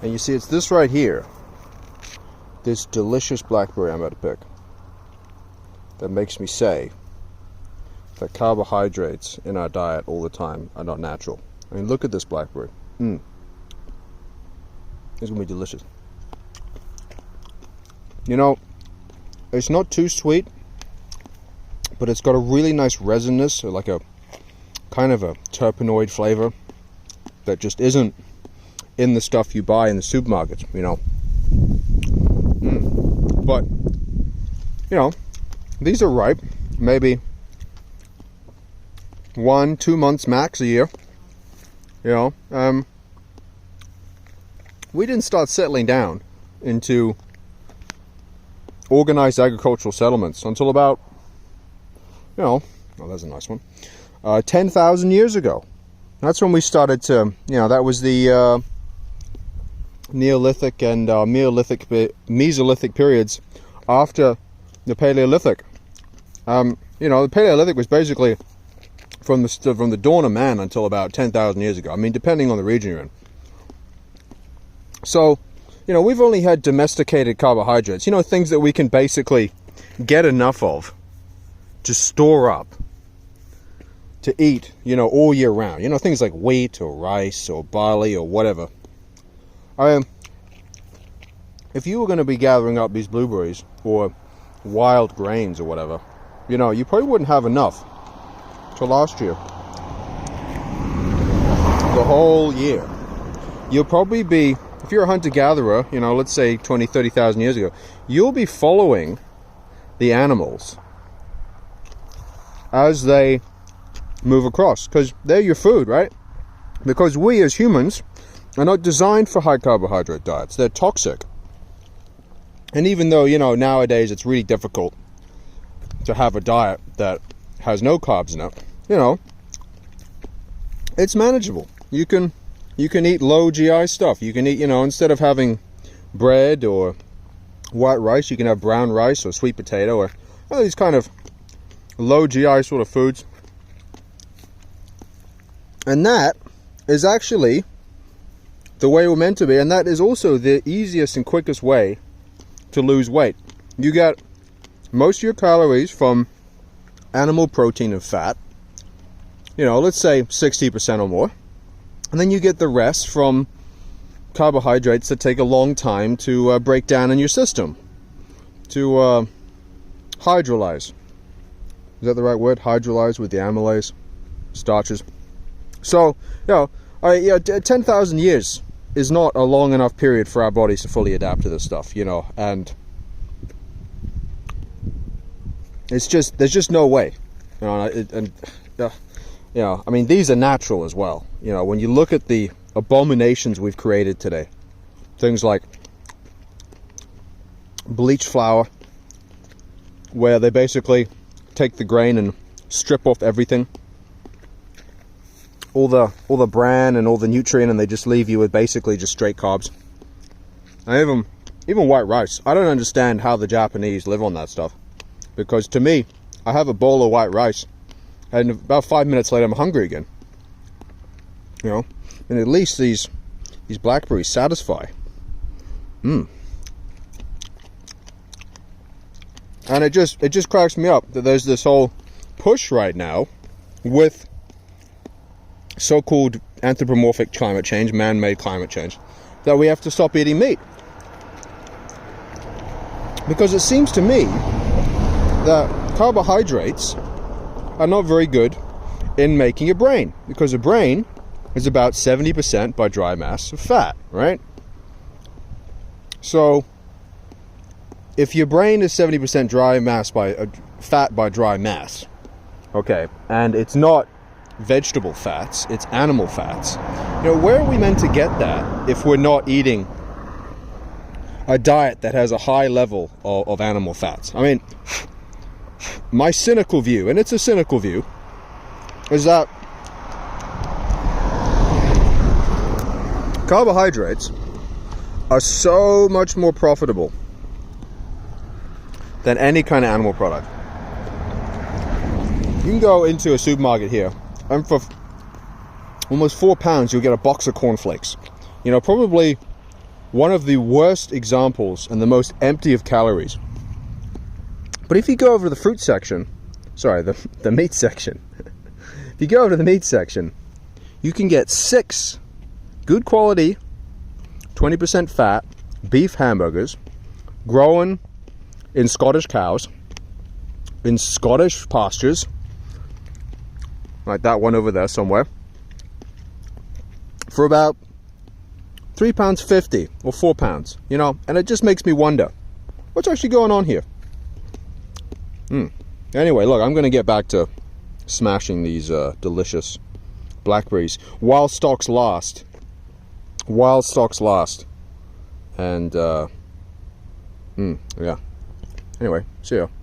And you see, it's this right here, this delicious blackberry I'm about to pick, that makes me say that carbohydrates in our diet all the time are not natural. I mean, look at this blackberry. It's gonna be delicious. You know, it's not too sweet, but it's got a really nice resinness, or like a kind of a terpenoid flavor that just isn't in the stuff you buy in the supermarkets, you know. But, you know, these are ripe, maybe 1-2 months max a year. You know, we didn't start settling down into organized agricultural settlements until about, you know, oh, that's a nice one, 10,000 years ago. That's when we started to, you know, that was the Neolithic and Mesolithic periods after the Paleolithic. You know, the Paleolithic was basically from the dawn of man until about 10,000 years ago. I mean, depending on the region you're in. So, you know, we've only had domesticated carbohydrates, you know, things that we can basically get enough of to store up, to eat, you know, all year round. You know, things like wheat or rice or barley or whatever. If you were going to be gathering up these blueberries or wild grains or whatever, you know, you probably wouldn't have enough to last you the whole year. You'll probably be, if you're a hunter-gatherer, you know, let's say 20, 30,000 years ago, you'll be following the animals as they move across, because they're your food, right? Because we as humans are not designed for high carbohydrate diets. They're toxic. And even though, you know, nowadays it's really difficult to have a diet that has no carbs in it, you know, it's manageable. You can eat low GI stuff. You can eat, you know, instead of having bread or white rice, you can have brown rice or sweet potato or these kind of low GI sort of foods. And that is actually the way we're meant to be, and that is also the easiest and quickest way to lose weight. You get most of your calories from animal protein and fat, you know, let's say 60% or more, and then you get the rest from carbohydrates that take a long time to break down in your system, to hydrolyze. Is that the right word? Hydrolyze with the amylase, starches. So, you know, 10,000 years is not a long enough period for our bodies to fully adapt to this stuff, you know, and it's just, there's just no way, you know, you know, I mean, these are natural as well. You know, when you look at the abominations we've created today, things like bleach flour, where they basically take the grain and strip off everything, all the bran and all the nutrient, and they just leave you with basically just straight carbs. And even white rice. I don't understand how the Japanese live on that stuff, because to me, I have a bowl of white rice, and about 5 minutes later, I'm hungry again. You know, and at least these blackberries satisfy. And it just cracks me up that there's this whole push right now with so-called anthropomorphic climate change, man-made climate change, that we have to stop eating meat. Because it seems to me that carbohydrates are not very good in making a brain, because a brain is about 70% by dry mass of fat, right? So if your brain is 70% dry mass by fat by dry mass, okay, and it's not vegetable fats, it's animal fats, you know, where are we meant to get that if we're not eating a diet that has a high level of animal fats? I mean, my cynical view, and it's a cynical view, is that carbohydrates are so much more profitable than any kind of animal product. You can go into a supermarket here, and for almost £4 you'll get a box of cornflakes. You know, probably one of the worst examples and the most empty of calories. But if you go over to the fruit section, sorry, the meat section, if you go over to the meat section, you can get 6 good quality, 20% fat beef hamburgers grown in Scottish cows, in Scottish pastures, like that one over there somewhere, for about £3.50 or £4, you know, and it just makes me wonder, what's actually going on here? Anyway, look, I'm going to get back to smashing these delicious blackberries while stocks last. While stocks last. And, yeah. Anyway, see ya.